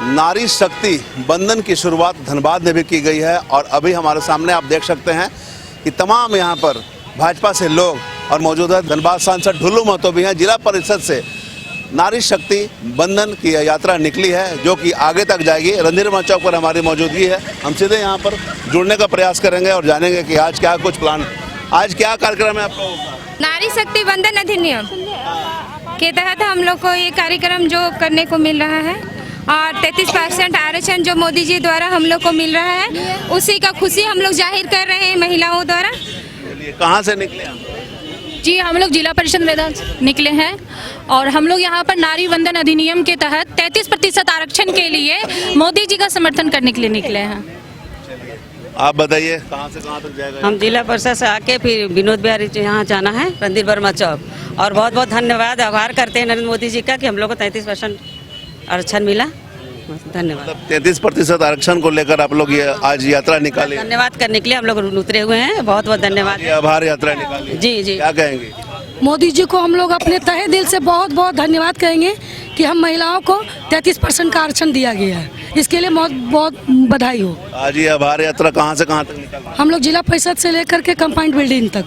नारी शक्ति बंधन की शुरुआत धनबाद में भी की गई है और अभी हमारे सामने आप देख सकते हैं कि तमाम यहाँ पर भाजपा से लोग और मौजूदा धनबाद सांसद ढुल्लू महतो भी हैं। जिला परिषद से नारी शक्ति बंधन की यात्रा निकली है जो कि आगे तक जाएगी। रणधीर चौक पर हमारी मौजूदगी है। हम सीधे यहाँ पर जुड़ने का प्रयास करेंगे और जानेंगे कि आज क्या कुछ प्लान, आज क्या कार्यक्रम है आप लोगों का। नारी शक्ति बंधन अधिनियम के तहत हम लोग को ये कार्यक्रम जो करने को मिल रहा है और 33% आरक्षण जो मोदी जी द्वारा हम लोग को मिल रहा है, उसी का खुशी हम लोग जाहिर कर रहे हैं महिलाओं द्वारा। कहाँ से निकले आप? जी, हम लोग जिला परिषद मैदान से निकले हैं और हम लोग यहाँ पर नारी बंधन अधिनियम के तहत 33% आरक्षण के लिए मोदी जी का समर्थन करने के लिए निकले हैं। आप बताइए कहाँ से कहाँ तक जाएगा? हम जिला परिषद से आके फिर विनोद बिहारी यहाँ जाना है, रणधीर वर्मा चौक। और बहुत बहुत धन्यवाद, आभार करते हैं नरेंद्र मोदी जी का कि हम लोग को 33% आरक्षण मिला। धन्यवाद। 33% आरक्षण को लेकर आप लोग ये आज यात्रा निकाली, धन्यवाद करने के लिए हम लोग उतरे हुए हैं। बहुत बहुत धन्यवाद। आभार यात्रा निकाली। जी जी, क्या कहेंगे? मोदी जी को हम लोग अपने तहे दिल से बहुत बहुत धन्यवाद कहेंगे कि हम महिलाओं को 33% का आरक्षण दिया गया है। इसके लिए बहुत बहुत बधाई हो। आज ये आभार यात्रा कहाँ से कहाँ तक निकाली? हम लोग जिला परिषद से लेकर के कंपाउंड बिल्डिंग तक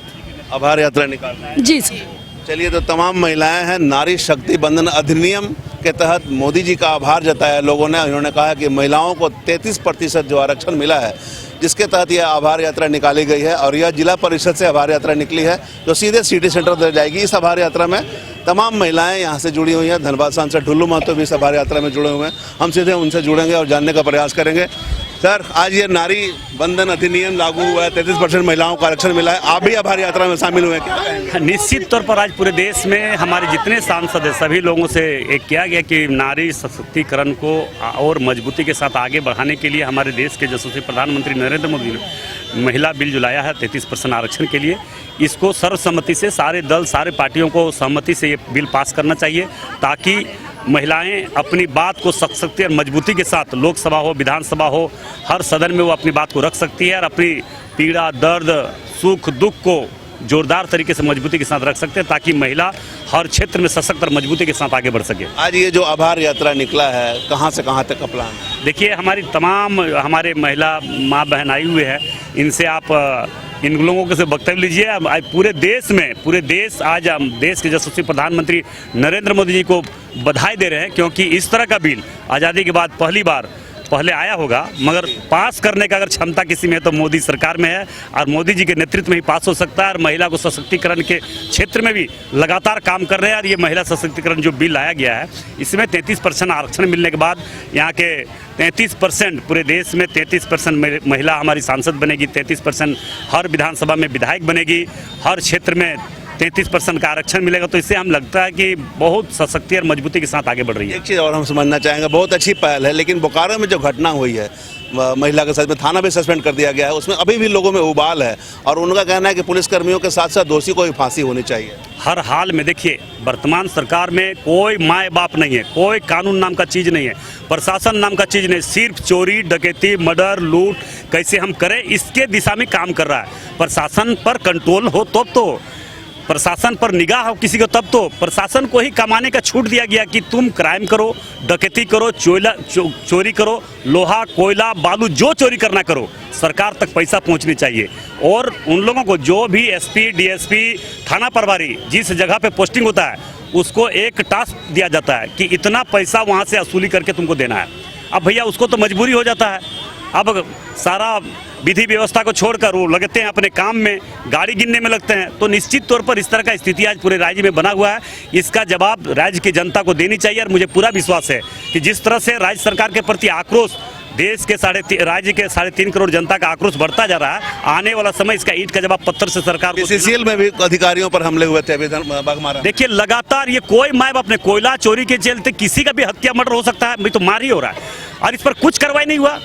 आभार यात्रा निकाली। जी सर। चलिए, तो तमाम महिलाएं हैं। नारी शक्ति बंधन अधिनियम के तहत मोदी जी का आभार जताया लोगों ने। उन्होंने कहा कि महिलाओं को 33% जो आरक्षण मिला है, जिसके तहत यह आभार यात्रा निकाली गई है और यह जिला परिषद से आभार यात्रा निकली है जो सीधे सिटी सेंटर तक जाएगी। इस आभार यात्रा में तमाम महिलाएं यहाँ से जुड़ी हुई हैं। धनबाद सांसद ढुल्लू महतो भी इस आभार यात्रा में जुड़े हुए हैं। हम सीधे उनसे जुड़ेंगे और जानने का प्रयास करेंगे। सर, आज ये नारी बंधन अधिनियम लागू हुआ है, 33% महिलाओं को आरक्षण मिला है, आप भी आभार यात्रा में शामिल हुए हैं? निश्चित तौर पर आज पूरे देश में हमारे जितने सांसद हैं सभी लोगों से एक किया गया कि नारी सशक्तिकरण को और मजबूती के साथ आगे बढ़ाने के लिए हमारे देश के यशस्वी प्रधानमंत्री नरेंद्र मोदी ने महिला बिल जो लाया है 33% आरक्षण के लिए, इसको सर्वसम्मति से सारे दल सारे पार्टियों को सहमति से ये बिल पास करना चाहिए ताकि महिलाएं अपनी बात को सशक्ति और मजबूती के साथ लोकसभा हो विधानसभा हो हर सदन में वो अपनी बात को रख सकती है और अपनी पीड़ा दर्द सुख दुख को जोरदार तरीके से मजबूती के साथ रख सकते हैं ताकि महिला हर क्षेत्र में सशक्त और मजबूती के साथ आगे बढ़ सके। आज ये जो आभार यात्रा निकला है, कहाँ से कहाँ तक का प्लान है? देखिए, हमारी तमाम हमारे महिला माँ बहन आई हुए हैं, इनसे आप इन लोगों से वक्तव्य लीजिए। आज पूरे देश आज देश के यशस्वी प्रधानमंत्री नरेंद्र मोदी जी को बधाई दे रहे हैं क्योंकि इस तरह का बिल आज़ादी के बाद पहले आया होगा, मगर पास करने का अगर क्षमता किसी में है तो मोदी सरकार में है और मोदी जी के नेतृत्व में ही पास हो सकता है। और महिला को सशक्तिकरण के क्षेत्र में भी लगातार काम कर रहे हैं और ये महिला सशक्तिकरण जो बिल लाया गया है इसमें 33% आरक्षण मिलने के बाद यहाँ के 33% पूरे देश में 33% महिला हमारी सांसद बनेगी, 33% हर विधानसभा में विधायक बनेगी, हर क्षेत्र में 33% का आरक्षण मिलेगा। तो इससे हम लगता है कि बहुत सशक्ति और मजबूती के साथ आगे बढ़ रही है। एक चीज़ और हम समझना चाहेंगे, बहुत अच्छी पहल है, लेकिन बोकारो में जो घटना हुई है महिला के साथ में, थाना भी सस्पेंड कर दिया गया है, उसमें अभी भी लोगों में उबाल है और उनका कहना है कि पुलिसकर्मियों के साथ साथ दोषी को भी फांसी होनी चाहिए। हर हाल में देखिए, वर्तमान सरकार में कोई माए बाप नहीं है, कोई कानून नाम का चीज़ नहीं है, प्रशासन नाम का चीज़ नहीं, सिर्फ चोरी डकैती मर्डर लूट कैसे हम करें इसके दिशा में काम कर रहा है। प्रशासन पर कंट्रोल हो तो प्रशासन पर निगाह हो किसी को तब तो प्रशासन को ही कमाने का छूट दिया गया कि तुम क्राइम करो, डकैती करो, चोरी करो, लोहा कोयला बालू जो चोरी करना करो, सरकार तक पैसा पहुंचनी चाहिए। और उन लोगों को जो भी एसपी डीएसपी थाना प्रभारी जिस जगह पे पोस्टिंग होता है उसको एक टास्क दिया जाता है कि इतना पैसा वहाँ से वसूली करके तुमको देना है। अब भैया उसको तो मजबूरी हो जाता है, अब सारा विधि व्यवस्था को छोड़कर वो लगते हैं अपने काम में, गाड़ी गिनने में लगते हैं। तो निश्चित तौर पर इस तरह का स्थिति आज पूरे राज्य में बना हुआ है, इसका जवाब राज्य की जनता को देनी चाहिए। और मुझे पूरा विश्वास है कि जिस तरह से राज्य सरकार के प्रति आक्रोश देश के राज्य के 3.5 करोड़ जनता का आक्रोश बढ़ता जा रहा है, आने वाला समय इसका ईंट का जवाब पत्थर से सरकार को। बीसीसीएल में भी अधिकारियों पर हमले हुए थे बाघमारा। देखिए, लगातार ये कोई माँ बाप ने कोयला चोरी के चलते किसी का भी हत्या मर्डर हो सकता है, तो मार ही हो रहा है और इस पर कुछ कार्रवाई नहीं हुआ।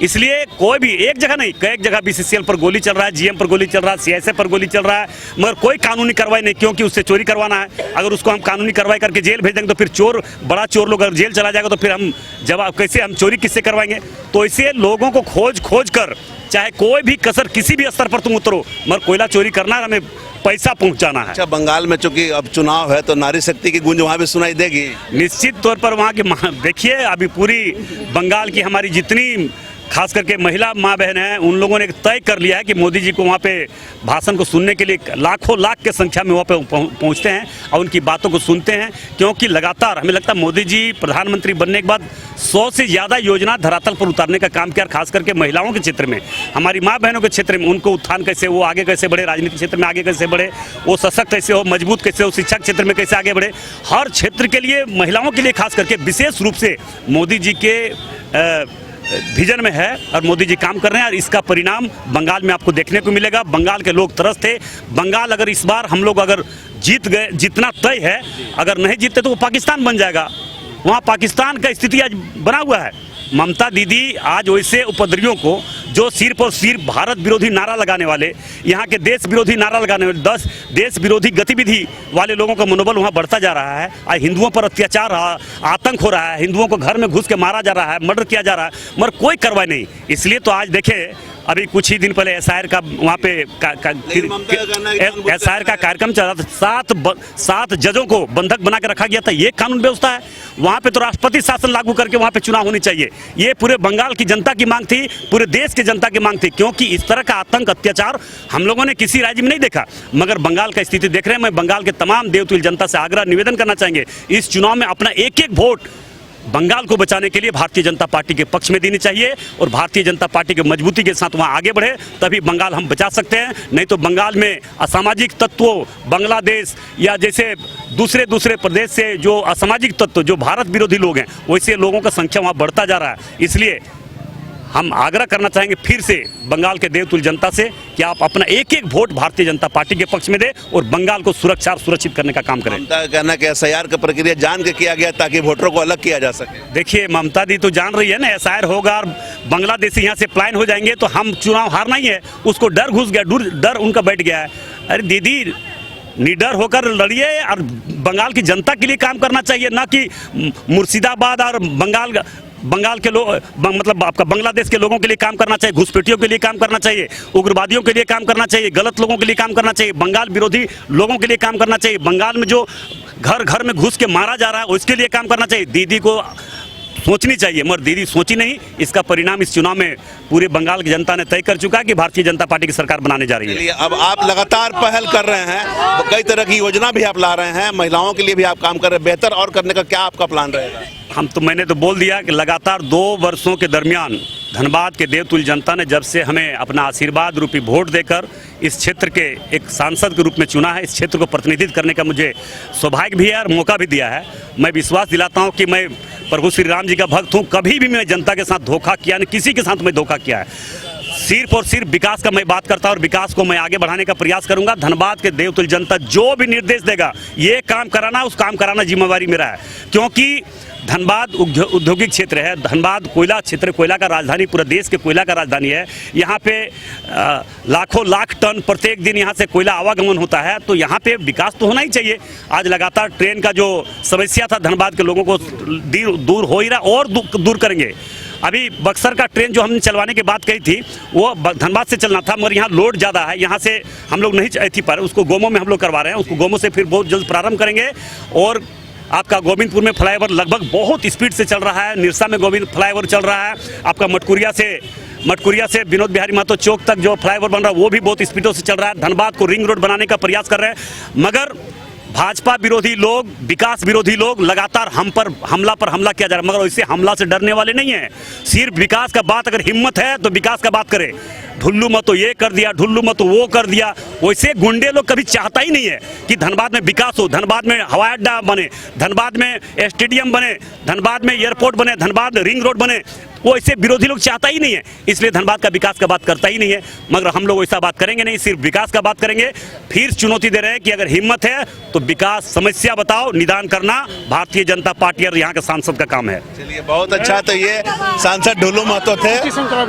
इसलिए कोई भी एक जगह नहीं, कई जगह बीसीसीएल पर गोली चल रहा है, जीएम पर गोली चल रहा है, सीएसए पर गोली चल रहा है, मगर कोई कानूनी कार्रवाई नहीं, क्योंकि उससे चोरी करवाना है। अगर उसको हम कानूनी कार्रवाई करके जेल भेज देंगे तो फिर चोर, बड़ा चोर लोग अगर जेल चला जाएगा तो फिर हम जवाब कैसे, हम चोरी किससे करवाएंगे। तो इसे लोगों को खोज कर चाहे कोई भी कसर किसी भी स्तर पर तुम उतरो, मगर कोयला चोरी करना है, हमें पैसा पहुंचाना है। अच्छा, बंगाल में चूंकि अब चुनाव है तो नारी शक्ति की गूंज वहाँ भी सुनाई देगी। निश्चित तौर पर वहाँ की देखिए, अभी पूरी बंगाल की हमारी जितनी खास करके महिला माँ बहन हैं, उन लोगों ने तय कर लिया है कि मोदी जी को वहाँ पे भाषण को सुनने के लिए लाखों लाख के संख्या में वहाँ पे पहुँचते हैं और उनकी बातों को सुनते हैं, क्योंकि लगातार हमें लगता है मोदी जी प्रधानमंत्री बनने के बाद 100 से ज़्यादा योजना धरातल पर उतारने का काम किया। खास करके महिलाओं के क्षेत्र में, हमारी माँ बहनों के क्षेत्र में, उनको उत्थान कैसे, वो आगे कैसे बढ़े, राजनीतिक क्षेत्र में आगे कैसे बढ़े, वो सशक्त कैसे हो, मजबूत कैसे हो, शिक्षा क्षेत्र में कैसे आगे बढ़े, हर क्षेत्र के लिए महिलाओं के लिए खास करके विशेष रूप से मोदी जी के विजन में है और मोदी जी काम कर रहे हैं। और इसका परिणाम बंगाल में आपको देखने को मिलेगा। बंगाल के लोग तरस थे। बंगाल अगर इस बार हम लोग अगर जीत गए, जितना तय है, अगर नहीं जीतते तो वो पाकिस्तान बन जाएगा। वहाँ पाकिस्तान का स्थिति आज बना हुआ है। ममता दीदी आज वैसे उपद्रवियों को, जो सिर्फ और सिर्फ भारत विरोधी नारा लगाने वाले, यहाँ के देश विरोधी नारा लगाने वाले, 10 देश विरोधी गतिविधि वाले लोगों का मनोबल वहाँ बढ़ता जा रहा है। आज हिंदुओं पर अत्याचार, आतंक हो रहा है, हिंदुओं को घर में घुस के मारा जा रहा है, मर्डर किया जा रहा है, मगर कोई कार्रवाई नहीं। इसलिए तो आज देखे, अभी कुछ ही दिन पहले एसआईआर का वहाँ पे एसआईआर का कार्यक्रम चला था। 7 जजों को बंधक बना के रखा गया था। ये कानून व्यवस्था है? वहाँ पे तो राष्ट्रपति शासन लागू करके वहाँ पे चुनाव होनी चाहिए। ये पूरे बंगाल की जनता की मांग थी, पूरे देश की जनता की मांग थी, क्योंकि इस तरह का आतंक, अत्याचार हम लोगों ने किसी राज्य में नहीं देखा। मगर बंगाल का स्थिति देख रहे हैं। मैं बंगाल के तमाम देवतुल्य जनता से आग्रह निवेदन करना चाहेंगे, इस चुनाव में अपना एक वोट बंगाल को बचाने के लिए भारतीय जनता पार्टी के पक्ष में देनी चाहिए और भारतीय जनता पार्टी के मजबूती के साथ वहां आगे बढ़े, तभी बंगाल हम बचा सकते हैं। नहीं तो बंगाल में असामाजिक तत्वों, बांग्लादेश या जैसे दूसरे प्रदेश से जो असामाजिक तत्व, जो भारत विरोधी लोग हैं, वैसे लोगों का संख्या वहां बढ़ता जा रहा है। इसलिए हम आग्रह करना चाहेंगे फिर से बंगाल के देवतुल्य जनता से कि आप अपना एक वोट भारतीय जनता पार्टी के पक्ष में दें और बंगाल को सुरक्षित करने का काम करें। ममता का कहना कि एसआईआर का प्रक्रिया जान के किया गया ताकि वोटरों को अलग किया जा सके। देखिए, ममता दी तो जान रही है ना, एसआईआर होगा और बांग्लादेशी यहाँ से पलायन हो जाएंगे तो हम चुनाव हारना ही है। उसको डर घुस गया, डर उनका बैठ गया है। अरे दीदी, निडर होकर लड़िए और बंगाल की जनता के लिए काम करना चाहिए, ना कि मुर्शिदाबाद और बंगाल के लोग, मतलब आपका बांग्लादेश के लोगों के लिए काम करना चाहिए, घुसपैठियों के लिए काम करना चाहिए, उग्रवादियों के लिए काम करना चाहिए, गलत लोगों के लिए काम करना चाहिए, बंगाल विरोधी लोगों के लिए काम करना चाहिए, बंगाल में जो घर घर में घुस के मारा जा रहा है उसके लिए काम करना चाहिए। दीदी को सोचनी चाहिए, मगर दीदी सोची नहीं। इसका परिणाम इस चुनाव में पूरे बंगाल की जनता ने तय कर चुका है कि भारतीय जनता पार्टी की सरकार बनाने जा रही है। अब आप लगातार पहल कर रहे हैं, कई तरह की योजना भी आप ला रहे हैं, महिलाओं के लिए भी आप काम कर रहे हैं। बेहतर और करने का क्या आपका प्लान रहेगा? मैंने तो बोल दिया कि लगातार 2 वर्षों के दरमियान धनबाद के देवतुल्य जनता ने जब से हमें अपना आशीर्वाद रूपी वोट देकर इस क्षेत्र के एक सांसद के रूप में चुना है, इस क्षेत्र को प्रतिनिधित्व करने का मुझे सौभाग्य भी है और मौका भी दिया है। मैं विश्वास दिलाता हूं कि मैं प्रभु श्री राम जी का भक्त हूं। कभी भी मैं जनता के साथ धोखा किया नहीं, किसी के साथ मैं धोखा किया है। सिर्फ और सिर्फ विकास का मैं बात करता हूं और विकास को मैं आगे बढ़ाने का प्रयास करूंगा। धनबाद के देवतुल्य जनता जो भी निर्देश देगा, ये काम कराना, उस काम कराना जिम्मेवारी मेरा है, क्योंकि धनबाद औद्योगिक क्षेत्र है, धनबाद कोयला क्षेत्र, कोयला का राजधानी, पूरा देश के कोयला का राजधानी है। यहाँ पे लाखों लाख टन प्रत्येक दिन यहाँ से कोयला आवागमन होता है, तो यहाँ पे विकास तो होना ही चाहिए। आज लगातार ट्रेन का जो समस्या था धनबाद के लोगों को दूर हो ही रहा, और दूर करेंगे। अभी बक्सर का ट्रेन जो हमने चलवाने की बात कही थी, वो धनबाद से चलना था, मगर यहाँ लोड ज़्यादा है, यहाँ से हम लोग नहीं थी पर उसको गोमो में हम लोग करवा रहे हैं। उसको गोमो से फिर बहुत जल्द प्रारंभ करेंगे। और आपका गोविंदपुर में फ्लाईओवर लगभग बहुत स्पीड से चल रहा है, निरसा में गोविंद फ्लाईओवर चल रहा है, आपका मटकुरिया से विनोद बिहारी महतो चौक तक जो फ्लाईओवर बन रहा है वो भी बहुत स्पीडों से चल रहा है। धनबाद को रिंग रोड बनाने का प्रयास कर रहे हैं, मगर भाजपा विरोधी लोग, विकास विरोधी लोग लगातार हम पर हमला किया जा रहा है, मगर वैसे हमला से डरने वाले नहीं है। सिर्फ विकास का बात, अगर हिम्मत है तो विकास का बात करे। ढुल्लू मत तो ये कर दिया, ढुल्लू मत तो वो कर दिया, वैसे गुंडे लोग कभी चाहता ही नहीं है कि धनबाद में विकास हो, धनबाद में हवाई अड्डा बने, धनबाद में स्टेडियम बने, धनबाद में एयरपोर्ट बने, धनबाद रिंग रोड बने। वो ऐसे विरोधी लोग चाहता ही नहीं है, इसलिए धनबाद का विकास का बात करता ही नहीं है। मगर हम लोग ऐसा बात करेंगे नहीं, सिर्फ विकास का बात करेंगे। फिर चुनौती दे रहे हैं कि अगर हिम्मत है तो विकास समस्या बताओ, निदान करना भारतीय जनता पार्टी और यहाँ के सांसद का काम है। चलिए, बहुत अच्छा। तो ये सांसद ढुल्लू महतो थे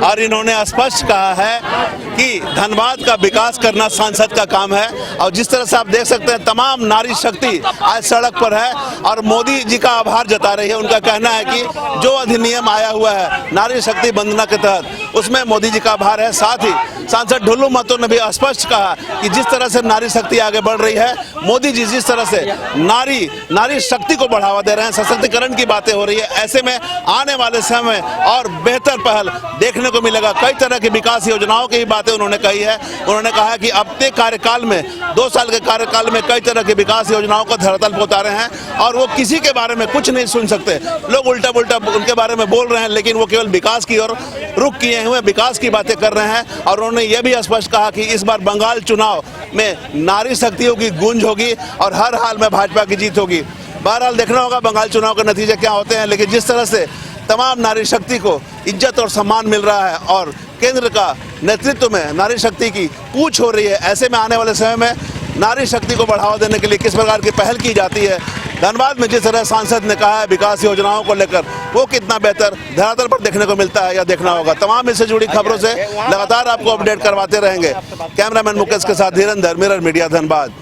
और इन्होंने स्पष्ट कहा है कि धनबाद का विकास करना सांसद का काम है। और जिस तरह से आप देख सकते हैं तमाम नारी शक्ति आज सड़क पर है और मोदी जी का आभार जता रही है। उनका कहना है कि जो अधिनियम आया हुआ है नारी शक्ति वंदना के तहत उसमें मोदी जी का आभार है। साथ ही सांसद ढुल्लू महतो ने भी स्पष्ट कहा कि जिस तरह से नारी शक्ति आगे बढ़ रही है, मोदी जी जिस तरह से नारी शक्ति को बढ़ावा दे रहे हैं, सशक्तिकरण की बातें हो रही है, ऐसे में आने वाले समय और बेहतर पहल देखने को मिलेगा। कई तरह की विकास योजनाओं की बातें उन्होंने कही है। उन्होंने कहा कि अपने कार्यकाल में 2 साल के कार्यकाल में कई तरह की विकास योजनाओं को धरातल पर उतारे हैं और वो किसी के बारे में कुछ नहीं सुन सकते। लोग उल्टा पुल्टा उनके बारे में बोल रहे हैं, लेकिन वो केवल विकास की ओर रुख किए हुए विकास की बातें कर रहे हैं। और उन्होंने ये भी स्पष्ट कहा कि इस बार बंगाल चुनाव में नारी शक्तियों की गूंज होगी और हर हाल में भाजपा की जीत होगी। बहरहाल देखना होगा बंगाल चुनाव के नतीजे क्या होते हैं, लेकिन जिस तरह से तमाम नारी शक्ति को इज्जत और सम्मान मिल रहा है और केंद्र का नेतृत्व में नारी शक्ति की कूच हो रही है, ऐसे में आने वाले समय में नारी शक्ति को बढ़ावा देने के लिए किस प्रकार की पहल की जाती है। धनबाद में जिस तरह सांसद ने कहा है विकास योजनाओं को लेकर वो कितना बेहतर धरातल पर देखने को मिलता है या देखना होगा। तमाम इससे जुड़ी खबरों से लगातार आपको अपडेट करवाते रहेंगे। कैमरामैन मुकेश के साथ धीरेंद्र, मिरर मीडिया, धनबाद।